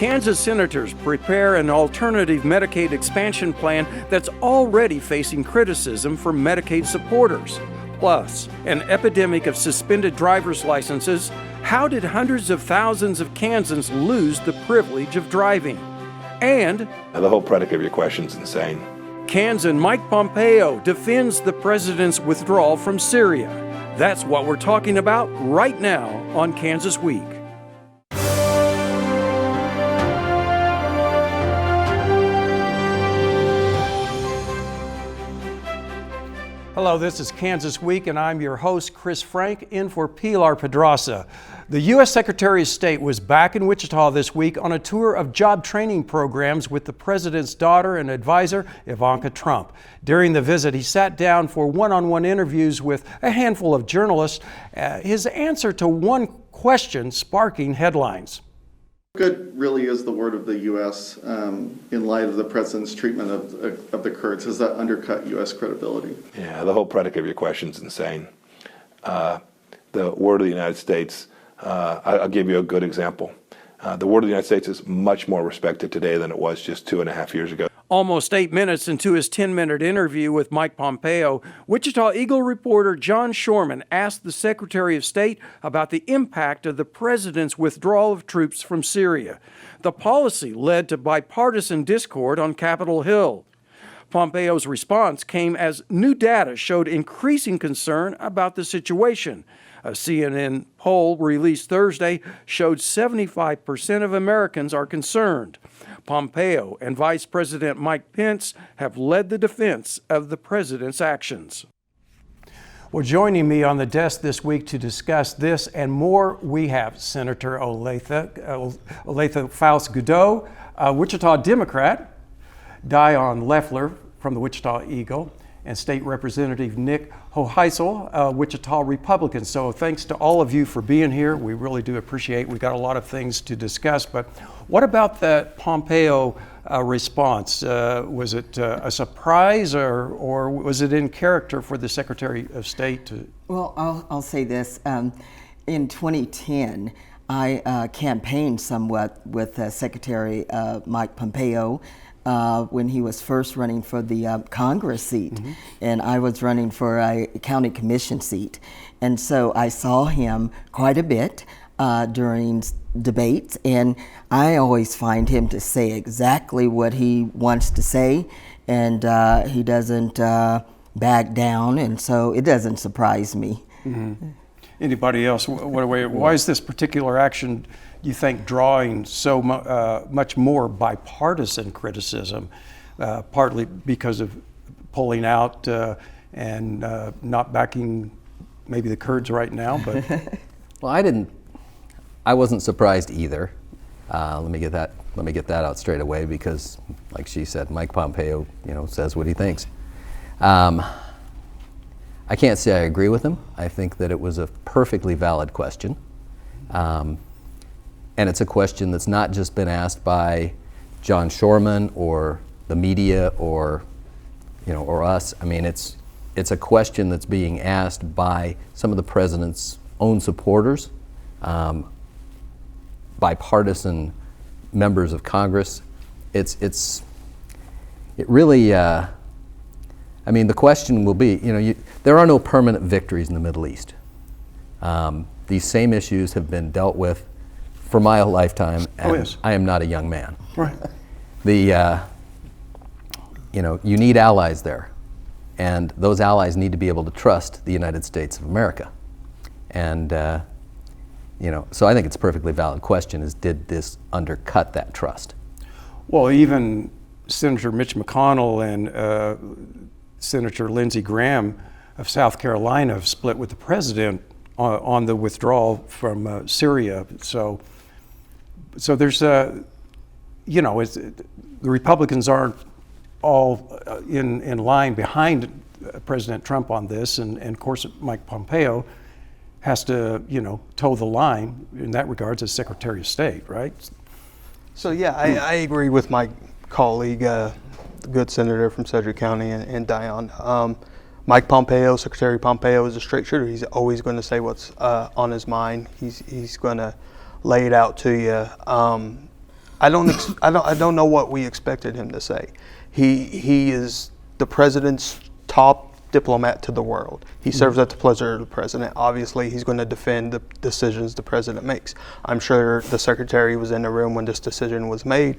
Kansas senators prepare an alternative Medicaid expansion plan that's already facing criticism from Medicaid supporters. Plus, an epidemic of suspended driver's licenses. How did hundreds of thousands of Kansans lose the privilege of driving? And the whole predicate of your question is insane. Kansan Mike Pompeo defends the president's withdrawal from Syria. That's what we're talking about right now on Kansas Week. Hello, this is Kansas Week, and I'm your host, Chris Frank, in for Pilar Pedraza. The U.S. Secretary of State was back in Wichita this week on a tour of job training programs with the president's daughter and advisor, Ivanka Trump. During the visit, he sat down for one-on-one interviews with a handful of journalists, his answer to one question sparking headlines. Good really is the word of the U.S. In light of the president's treatment of the Kurds. Has that undercut U.S. credibility? Yeah, the whole predicate of your question is insane. The word of the United States, I'll give you a good example. The word of the United States is much more respected today than it was just 2.5 years ago. Almost 8 minutes into his 10-minute interview with Mike Pompeo, Wichita Eagle reporter John Shorman asked the Secretary of State about the impact of the president's withdrawal of troops from Syria. The policy led to bipartisan discord on Capitol Hill. Pompeo's response came as new data showed increasing concern about the situation. A CNN poll released Thursday showed 75% of Americans are concerned. Pompeo and Vice President Mike Pence have led the defense of the president's actions. Well, joining me on the desk this week to discuss this and more, we have Senator Olathe Faust-Godot, a Wichita Democrat, Dion Leffler from the Wichita Eagle, and State Representative Nick Hoheisel, a Wichita Republican. So thanks to all of you for being here. We really do appreciate it. We've got a lot of things to discuss, but what about that Pompeo response? Was it a surprise or was it in character for the Secretary of State to? Well, I'll say this. In 2010, I campaigned somewhat with Secretary Mike Pompeo when he was first running for the Congress seat, mm-hmm. and I was running for a county commission seat. And so I saw him quite a bit during debates, and I always find him to say exactly what he wants to say, and he doesn't back down, and so it doesn't surprise me. Mm-hmm. Anybody else? Why is this particular action, you think, drawing so much more bipartisan criticism, partly because of pulling out and not backing maybe the Kurds right now? But well, I wasn't surprised either. Let me get that out straight away, because, like she said, Mike Pompeo, says what he thinks. I can't say I agree with him. I think that it was a perfectly valid question. And it's a question that's not just been asked by John Shorman or the media or us. I mean, it's a question that's being asked by some of the president's own supporters, bipartisan members of Congress. It really. The question will be, there are no permanent victories in the Middle East. These same issues have been dealt with for my lifetime, and yes. I am not a young man. Right. You need allies there, and those allies need to be able to trust the United States of America. And, so I think it's a perfectly valid question, is did this undercut that trust? Well, even Senator Mitch McConnell and Senator Lindsey Graham of South Carolina have split with the president on the withdrawal from Syria. So there's the Republicans aren't all in line behind President Trump on this, and of course Mike Pompeo has to toe the line in that regard as Secretary of State, right? So yeah, I agree with my colleague, the good senator from Sedgwick County, and Dion. Mike Pompeo, Secretary Pompeo, is a straight shooter. He's always going to say what's on his mind. He's going to lay it out to you. I don't know what we expected him to say. He is the president's top diplomat to the world. He serves at the pleasure of the president. Obviously, he's going to defend the decisions the president makes. I'm sure the secretary was in the room when this decision was made.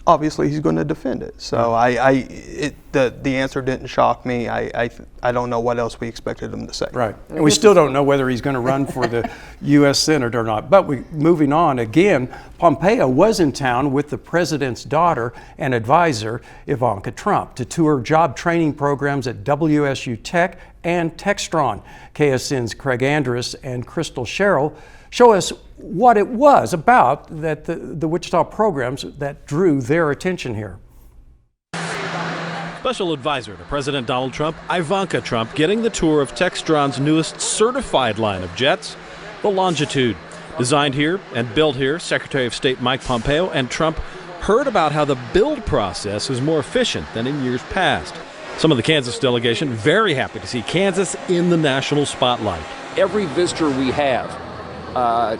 Obviously, he's going to defend it. So the answer didn't shock me. I don't know what else we expected him to say. Right. And we still don't know whether he's going to run for the U.S. Senate or not. But moving on, again, Pompeo was in town with the president's daughter and advisor, Ivanka Trump, to tour job training programs at WSU Tech and Textron. KSN's Craig Andrus and Crystal Sherrill show us what it was about that the Wichita programs that drew their attention here. Special advisor to President Donald Trump, Ivanka Trump, getting the tour of Textron's newest certified line of jets, the Longitude. Designed here and built here, Secretary of State Mike Pompeo and Trump heard about how the build process is more efficient than in years past. Some of the Kansas delegation very happy to see Kansas in the national spotlight. Every visitor we have,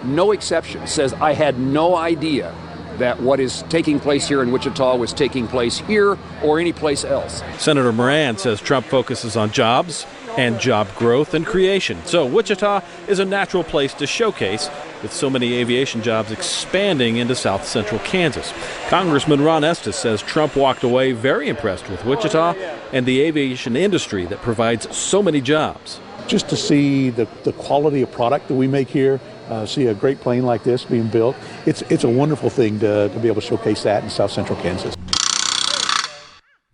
no exception, says, I had no idea that what is taking place here in Wichita was taking place here or any place else. Senator Moran says Trump focuses on jobs and job growth and creation. So Wichita is a natural place to showcase, with so many aviation jobs expanding into south central Kansas. Congressman Ron Estes says Trump walked away very impressed with Wichita and the aviation industry that provides so many jobs. Just to see the quality of product that we make here, see a great plane like this being built, it's a wonderful thing to be able to showcase that in south central Kansas.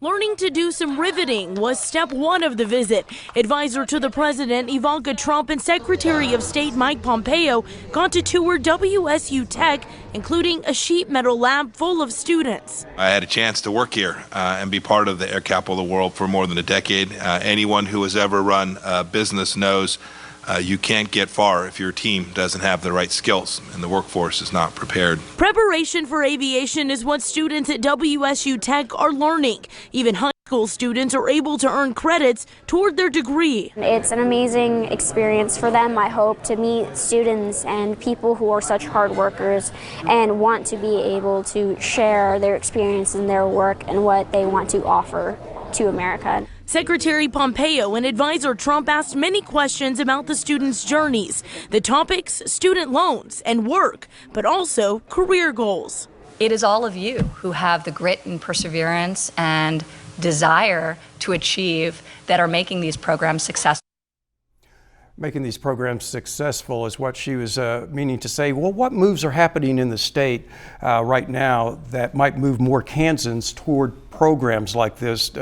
Learning to do some riveting was step one of the visit. Advisor to the president, Ivanka Trump, and Secretary of State Mike Pompeo got to tour WSU Tech, including a sheet metal lab full of students. I had a chance to work here and be part of the air capital of the world for more than a decade. Anyone who has ever run a business knows you can't get far if your team doesn't have the right skills and the workforce is not prepared. Preparation for aviation is what students at WSU Tech are learning. Even high school students are able to earn credits toward their degree. It's an amazing experience for them. I hope to meet students and people who are such hard workers and want to be able to share their experience in their work and what they want to offer to America. Secretary Pompeo and Advisor Trump asked many questions about the students' journeys. The topics, student loans and work, but also career goals. It is all of you who have the grit and perseverance and desire to achieve that are making these programs successful. Making these programs successful is what she was meaning to say. Well, what moves are happening in the state right now that might move more Kansans toward programs like this?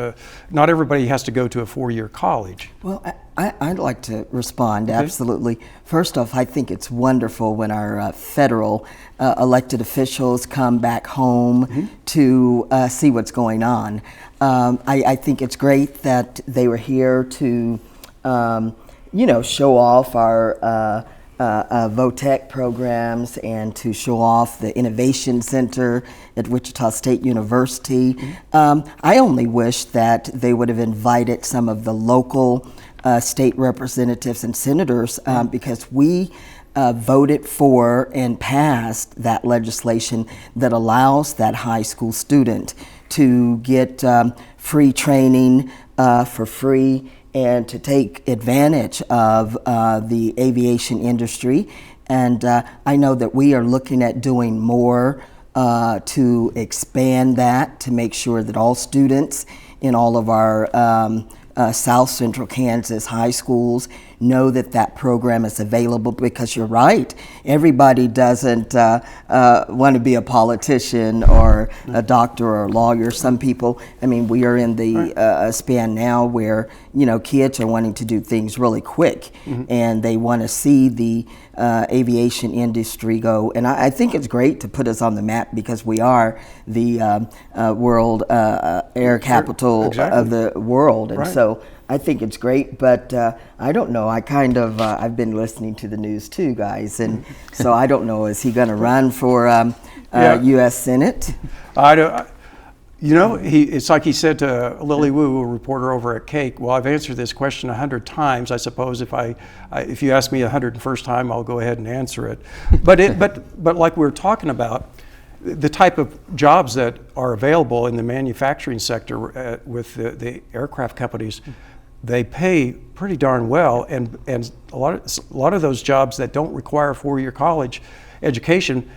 Not everybody has to go to a four-year college. Well, I'd like to respond, absolutely. First off, I think it's wonderful when our federal elected officials come back home to see what's going on. I think it's great that they were here to show off our VOTEC programs and to show off the Innovation Center at Wichita State University. I only wish that they would have invited some of the local state representatives and senators because we voted for and passed that legislation that allows that high school student to get free training for free and to take advantage of the aviation industry. And I know that we are looking at doing more to expand that, to make sure that all students in all of our South Central Kansas high schools know that that program is available, because you're right, everybody doesn't want to be a politician or a doctor or a lawyer. Some people, I mean, we are in the span now where, kids are wanting to do things really quick and they want to see the aviation industry go. And I think it's great to put us on the map, because we are the world air capital of the world. And so I think it's great, but I don't know. I kind of, I've been listening to the news too, guys, and so I don't know, is he going to run for U.S. Senate? I don't. It's like he said to Lily Wu, a reporter over at Cake, well, I've answered this question 100 times. I suppose if you ask me 101st time, I'll go ahead and answer it. But like we were talking about, the type of jobs that are available in the manufacturing sector with the aircraft companies, they pay pretty darn well, and a lot of those jobs that don't require a 4-year college education,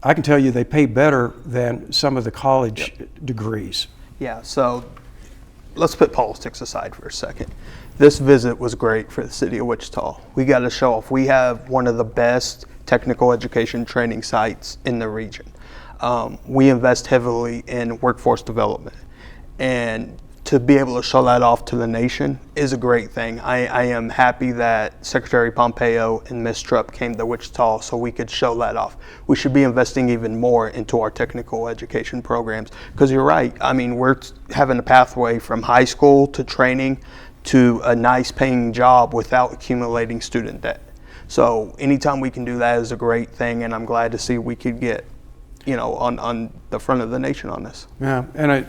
I can tell you they pay better than some of the college degrees. Yeah, so let's put politics aside for a second. This visit was great for the city of Wichita. We got to show off. We have one of the best technical education training sites in the region. We invest heavily in workforce development, and to be able to show that off to the nation is a great thing. I am happy that Secretary Pompeo and Ms. Trupp came to Wichita so we could show that off. We should be investing even more into our technical education programs, because you're right. I mean, we're having a pathway from high school to training to a nice paying job without accumulating student debt. So anytime we can do that is a great thing, and I'm glad to see we could get, you know, on the front of the nation on this. Yeah, and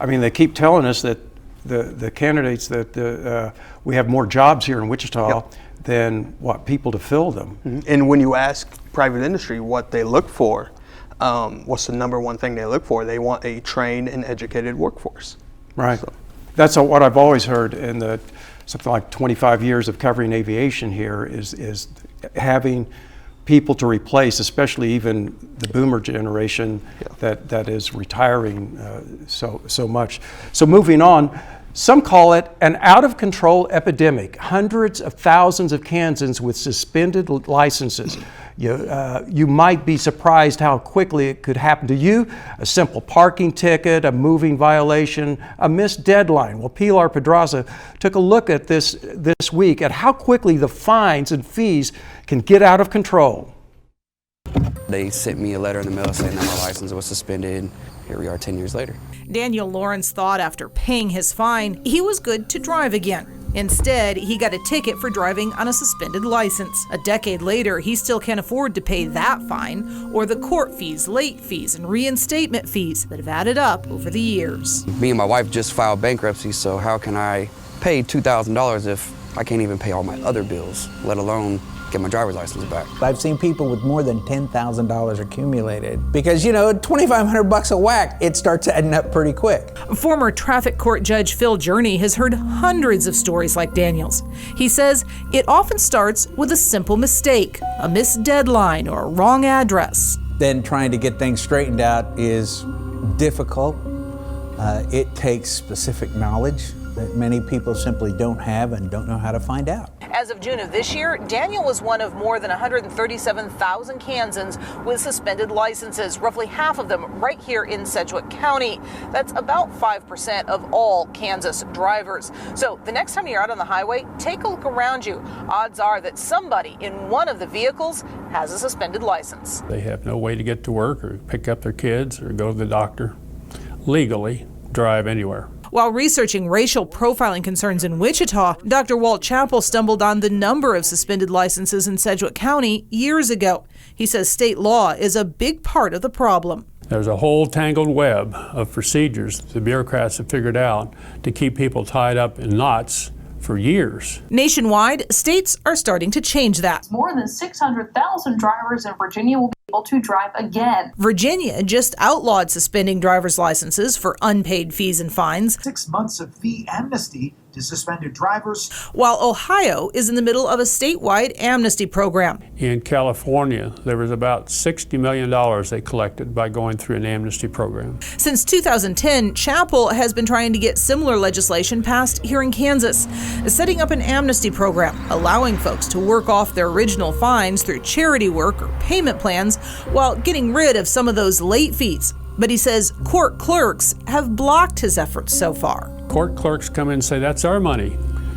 I mean, they keep telling us that the candidates that we have more jobs here in Wichita than people to fill them. Mm-hmm. And when you ask private industry what they look for, what's the number one thing they look for? They want a trained and educated workforce. Right. So. That's what I've always heard in the something like 25 years of covering aviation here is having people to replace, especially even the boomer generation that is retiring so much. So moving on, some call it an out-of-control epidemic. Hundreds of thousands of Kansans with suspended licenses. You might be surprised how quickly it could happen to you. A simple parking ticket, a moving violation, a missed deadline. Well, Pilar Pedraza took a look at this week at how quickly the fines and fees can get out of control. They sent me a letter in the mail saying that my license was suspended. Here we are 10 years later. Daniel Lawrence thought after paying his fine, he was good to drive again. Instead, he got a ticket for driving on a suspended license. A decade later, he still can't afford to pay that fine or the court fees, late fees, and reinstatement fees that have added up over the years. Me and my wife just filed bankruptcy, so how can I pay $2,000 if I can't even pay all my other bills, let alone get my driver's license back? I've seen people with more than $10,000 accumulated because, you know, $2,500 a whack, it starts adding up pretty quick. Former traffic court judge Phil Journey has heard hundreds of stories like Daniel's. He says it often starts with a simple mistake, a missed deadline or a wrong address. Then trying to get things straightened out is difficult. It takes specific knowledge that many people simply don't have and don't know how to find out. As of June of this year, Daniel was one of more than 137,000 Kansans with suspended licenses, roughly half of them right here in Sedgwick County. That's about 5% of all Kansas drivers. So the next time you're out on the highway, take a look around you. Odds are that somebody in one of the vehicles has a suspended license. They have no way to get to work or pick up their kids or go to the doctor, legally drive anywhere. While researching racial profiling concerns in Wichita, Dr. Walt Chappell stumbled on the number of suspended licenses in Sedgwick County years ago. He says state law is a big part of the problem. There's a whole tangled web of procedures the bureaucrats have figured out to keep people tied up in knots for years. Nationwide, states are starting to change that. More than 600,000 drivers in Virginia will be able to drive again. Virginia just outlawed suspending driver's licenses for unpaid fees and fines. 6 months of fee amnesty to suspended drivers. While Ohio is in the middle of a statewide amnesty program. In California, there was about $60 million they collected by going through an amnesty program. Since 2010, Chappell has been trying to get similar legislation passed here in Kansas, setting up an amnesty program, allowing folks to work off their original fines through charity work or payment plans while getting rid of some of those late fees. But he says court clerks have blocked his efforts so far. Court clerks come in and say, that's our money.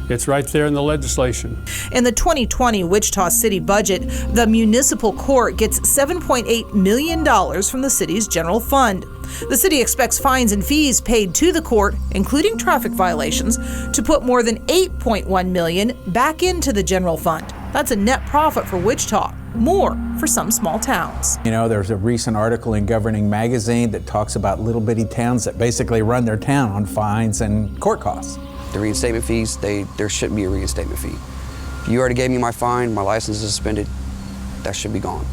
It's right there in the legislation. In the 2020 Wichita city budget, the municipal court gets $7.8 million from the city's general fund. The city expects fines and fees paid to the court, including traffic violations, to put more than $8.1 million back into the general fund. That's a net profit for Wichita, more for some small towns. You know, there's a recent article in Governing Magazine that talks about little bitty towns that basically run their town on fines and court costs. The reinstatement fees, there shouldn't be a reinstatement fee. If you already gave me my fine, my license is suspended, that should be gone.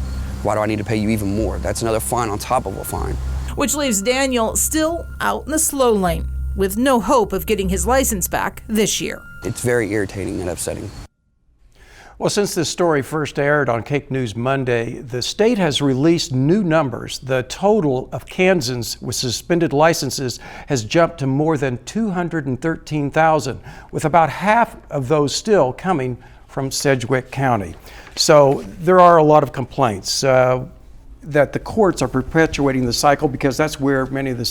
Why do I need to pay you even more? That's another fine on top of a fine. Which leaves Daniel still out in the slow lane, with no hope of getting his license back this year. It's very irritating and upsetting. Well, since this story first aired on Cake News Monday, the state has released new numbers. The total of Kansans with suspended licenses has jumped to more than 213,000, with about half of those still coming from Sedgwick County. So there are a lot of complaints that the courts are perpetuating the cycle, because that's where many of the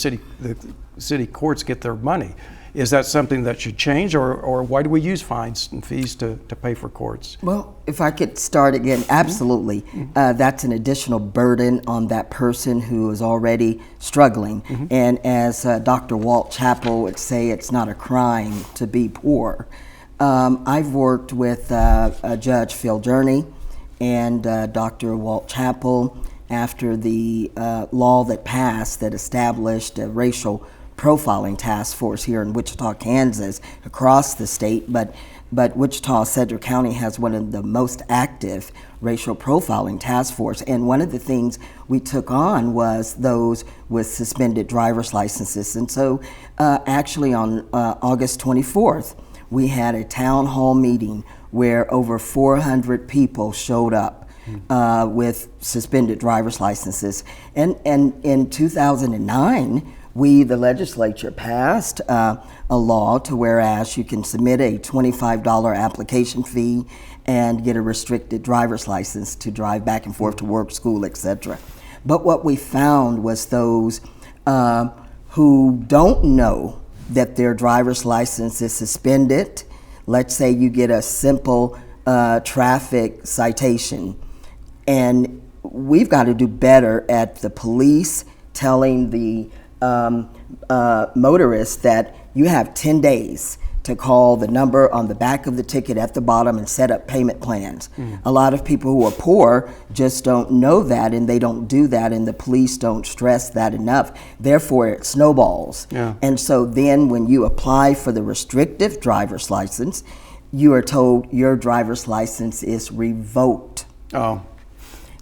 city courts get their money. Is that something that should change, or why do we use fines and fees to pay for courts? Well, if I could start again, absolutely. That's an additional burden on that person who is already struggling. And as Dr. Walt Chappell would say, it's not a crime to be poor. I've worked with Judge Phil Journey and Dr. Walt Chappell after the law that passed that established a racial profiling task force here in Wichita, Kansas, across the state, but Wichita, Sedgwick County has one of the most active racial profiling task force. And one of the things we took on was those with suspended driver's licenses. And so actually on August 24th, we had a town hall meeting where over 400 people showed up with suspended driver's licenses. And in 2009, we, the legislature, passed a law to whereas you can submit a $25 application fee and get a restricted driver's license to drive back and forth to work, school, etc. But what we found was those who don't know that their driver's license is suspended. Let's say you get a simple traffic citation, and we've got to do better at the police telling the motorists that you have 10 days to call the number on the back of the ticket at the bottom and set up payment plans. A lot of people who are poor just don't know that, and they don't do that, and the police don't stress that enough. Therefore, it snowballs. And so then when you apply for the restrictive driver's license, you are told your driver's license is revoked.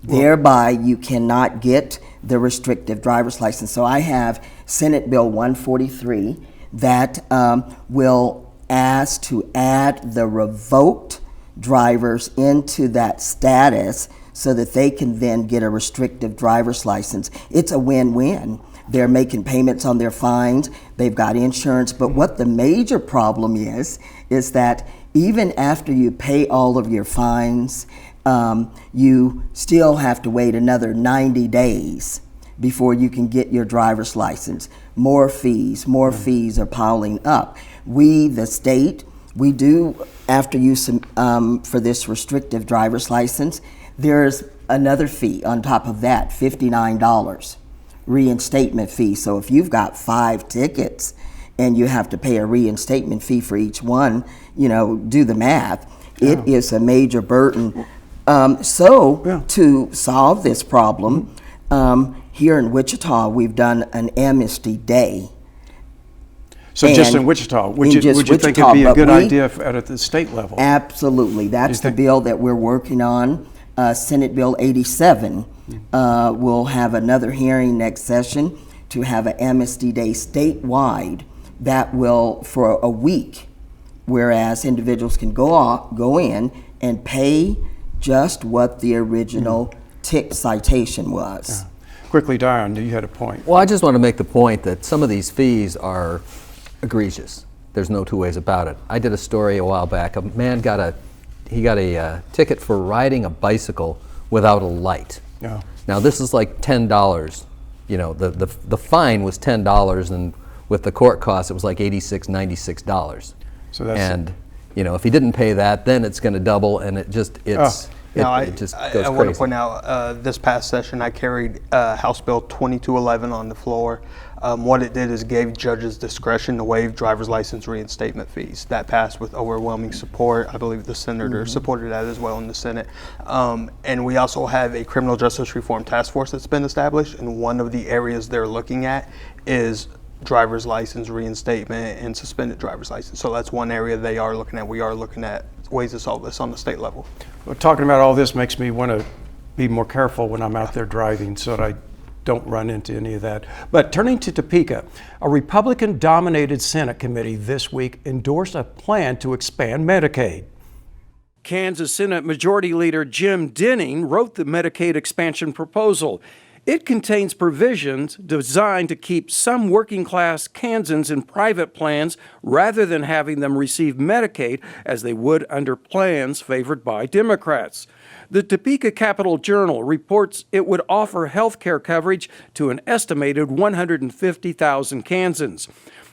Thereby, you cannot get the restrictive driver's license. So I have Senate Bill 143 that will ask to add the revoked drivers into that status so that they can then get a restrictive driver's license. It's a win-win. They're making payments on their fines, they've got insurance, but what the major problem is that even after you pay all of your fines, you still have to wait another 90 days before you can get your driver's license. More fees are piling up. We, the state, we do, after you, for this restrictive driver's license, there's another fee on top of that, $59, reinstatement fee. So if you've got 5 tickets and you have to pay a reinstatement fee for each one, do the math. It is a major burden. To solve this problem, here in Wichita, we've done an amnesty day. So just in Wichita, would you think it'd be a good idea at the state level? Absolutely. That's the bill that we're working on. Senate Bill 87 will have another hearing next session to have an amnesty day statewide that will, for a week, whereas individuals can go in and pay just what the original tick citation was. Quickly, Dion, you had a point. Well, I just want to make the point that some of these fees are egregious. There's no two ways about it. I did a story a while back. A man got a ticket for riding a bicycle without a light. Now this is like $10. The fine was $10, and with the court costs, it was like $86, $96. So that's if he didn't pay that, then it's going to double, and it just goes crazy. I want to point out, this past session, I carried House Bill 2211 on the floor. What it did is gave judges discretion to waive driver's license reinstatement fees. That passed with overwhelming support. I believe the senator supported that as well in the Senate. And we also have a criminal justice reform task force that's been established, and one of the areas they're looking at is driver's license reinstatement and suspended driver's license. So that's one area they are looking at. We are looking at ways to solve this on the state level. Well, talking about all this makes me want to be more careful when I'm out there driving so that I don't run into any of that. But turning to Topeka, a Republican-dominated Senate committee this week endorsed a plan to expand Medicaid. Kansas Senate Majority Leader Jim Denning wrote the Medicaid expansion proposal. It contains provisions designed to keep some working-class Kansans in private plans rather than having them receive Medicaid as they would under plans favored by Democrats. The Topeka Capital Journal reports it would offer health care coverage to an estimated 150,000 Kansans.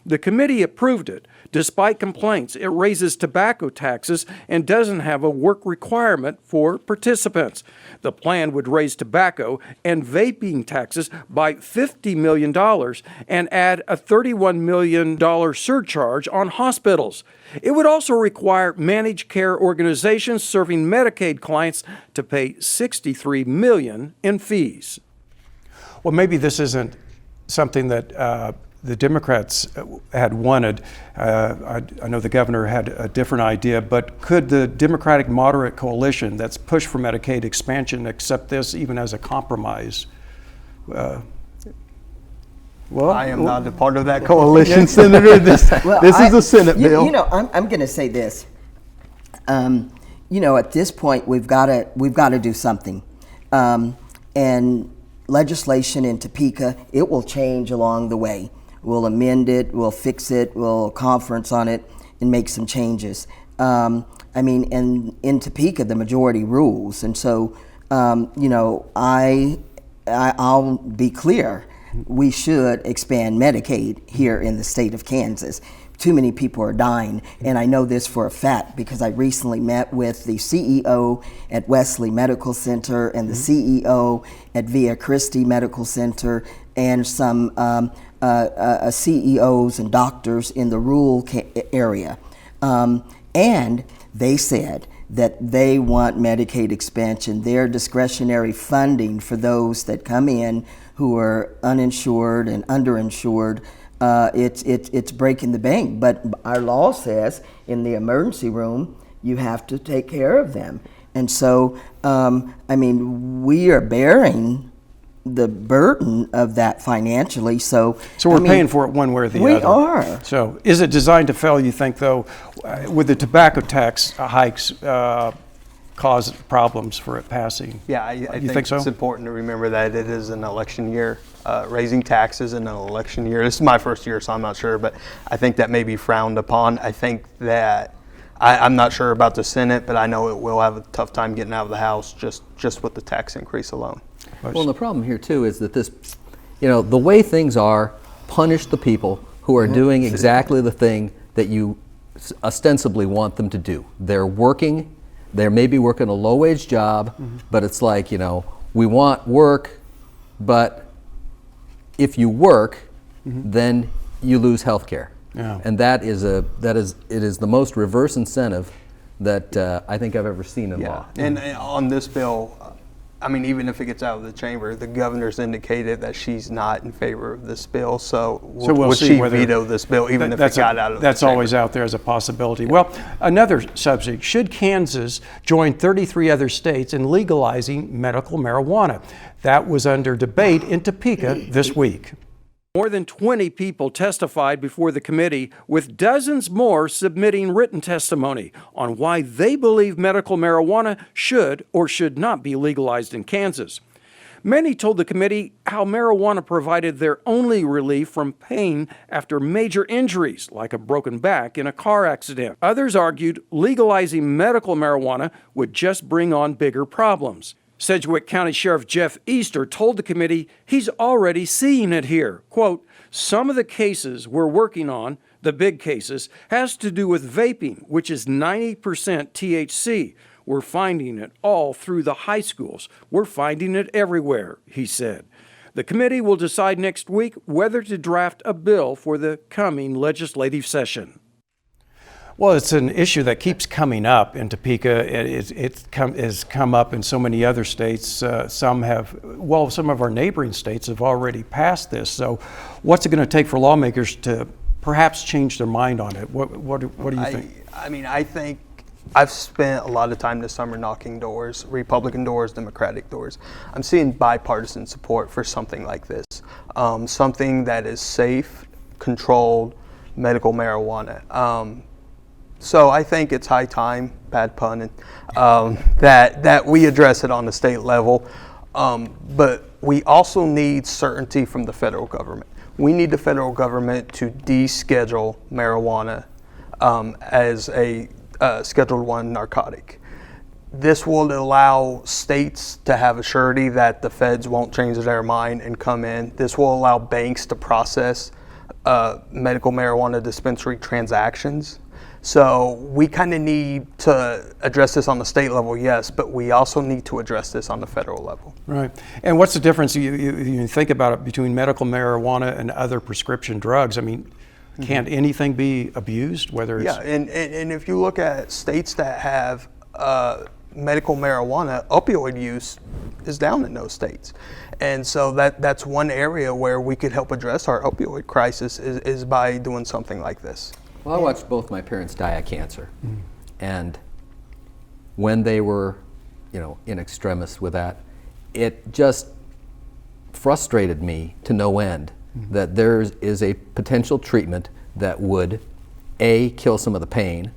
The committee approved it. Despite complaints, it raises tobacco taxes and doesn't have a work requirement for participants. The plan would raise tobacco and vaping taxes by $50 million and add a $31 million surcharge on hospitals. It would also require managed care organizations serving Medicaid clients to pay $63 million in fees. Well, maybe this isn't something that the Democrats had wanted. I know the governor had a different idea, but could the Democratic moderate coalition that's pushed for Medicaid expansion accept this even as a compromise? Well, I am not a part of that coalition, Senator. This is a Senate bill. You know, I'm going to say this. You know, at this point, we've got to do something, and legislation in Topeka, it will change along the way. We'll amend it, we'll fix it, we'll conference on it and make some changes. I mean, and in Topeka, the majority rules. And so, you know, I'll be clear, we should expand Medicaid here in the state of Kansas. Too many people are dying, and I know this for a fact because I recently met with the CEO at Wesley Medical Center and the CEO at Via Christi Medical Center and some CEOs and doctors in the rural area. And they said that they want Medicaid expansion, their discretionary funding for those that come in who are uninsured and underinsured. It's breaking the bank, but our law says in the emergency room you have to take care of them. And so, I mean, we are bearing the burden of that financially. So we're paying for it one way or the other. We are. So is it designed to fail, you think, though, with the tobacco tax hikes cause problems for it passing? Yeah, I think so? It's important to remember that it is an election year. Raising taxes in an election year. This is my first year, so I'm not sure, but I think that may be frowned upon. I think that I'm not sure about the Senate, but I know it will have a tough time getting out of the House just with the tax increase alone. Well, the problem here too is that this, you know, the way things are, punish the people who are doing exactly the thing that you ostensibly want them to do. They're working, they're maybe working a low-wage job, but it's like, you know, we want work, but if you work, then you lose health care. Yeah. And it is the most reverse incentive that I think I've ever seen in law. And on this bill, I mean, even if it gets out of the chamber, the governor's indicated that she's not in favor of this bill. So we'll would see she whether veto this bill, even if it got out of the chamber? That's always out there as a possibility. Well, another subject, should Kansas join 33 other states in legalizing medical marijuana? That was under debate in Topeka this week. More than 20 people testified before the committee, with dozens more submitting written testimony on why they believe medical marijuana should or should not be legalized in Kansas. Many told the committee how marijuana provided their only relief from pain after major injuries, like a broken back in a car accident. Others argued legalizing medical marijuana would just bring on bigger problems. Sedgwick County Sheriff Jeff Easter told the committee he's already seeing it here. Quote, some of the cases we're working on, the big cases, has to do with vaping, which is 90% THC. We're finding it all through the high schools. We're finding it everywhere, he said. The committee will decide next week whether to draft a bill for the coming legislative session. Well, it's an issue that keeps coming up in Topeka. It has come up in so many other states. Some of our neighboring states have already passed this. So what's it going to take for lawmakers to perhaps change their mind on it? What do you think? I mean, I think I've spent a lot of time this summer knocking doors, Republican doors, Democratic doors. I'm seeing bipartisan support for something like this, something that is safe, controlled medical marijuana. So I think it's high time, bad pun, that we address it on the state level. But we also need certainty from the federal government. We need the federal government to deschedule marijuana as a Schedule I narcotic. This will allow states to have a surety that the feds won't change their mind and come in. This will allow banks to process medical marijuana dispensary transactions. So we kind of need to address this on the state level, yes, but we also need to address this on the federal level. Right. And what's the difference, you think about it, between medical marijuana and other prescription drugs? I mean, can't anything be abused, whether it's... Yeah, and if you look at states that have medical marijuana, opioid use is down in those states. And so that's one area where we could help address our opioid crisis is by doing something like this. Well, I watched both my parents die of cancer. And when they were, in extremis with that, it just frustrated me to no end that there is a potential treatment that would A, kill some of the pain,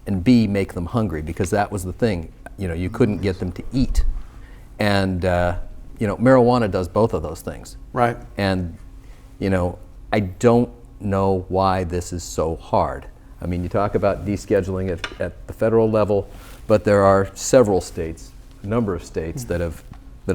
and B, make them hungry, because that was the thing. You couldn't get them to eat. And, marijuana does both of those things. Right. And, I don't know why this is so hard. I mean, you talk about descheduling it at the federal level, but there are several states, a number of states that have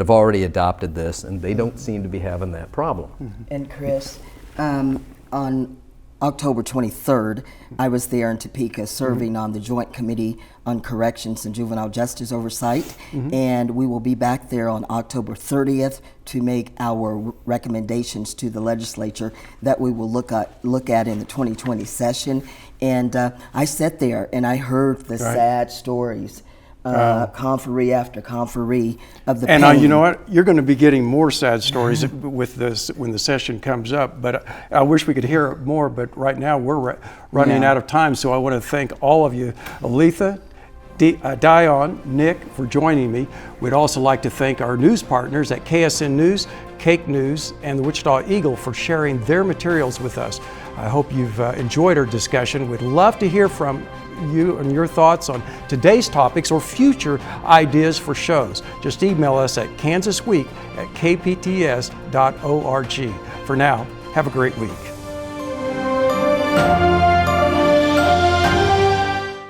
already adopted this, and they don't seem to be having that problem. And Chris, on October 23rd, I was there in Topeka serving on the Joint Committee on Corrections and Juvenile Justice Oversight, and we will be back there on October 30th to make our recommendations to the legislature that we will look at in the 2020 session. And I sat there and I heard the sad stories. Conferee after conferee of the pain. And you know what? You're going to be getting more sad stories with this when the session comes up. But I wish we could hear more. But right now we're running out of time. So I want to thank all of you, Aletha, Dion, Nick, for joining me. We'd also like to thank our news partners at KSN News, Cake News, and the Wichita Eagle for sharing their materials with us. I hope you've enjoyed our discussion. We'd love to hear from you and your thoughts on today's topics or future ideas for shows. Just email us at kansasweek@kpts.org. For now, have a great week.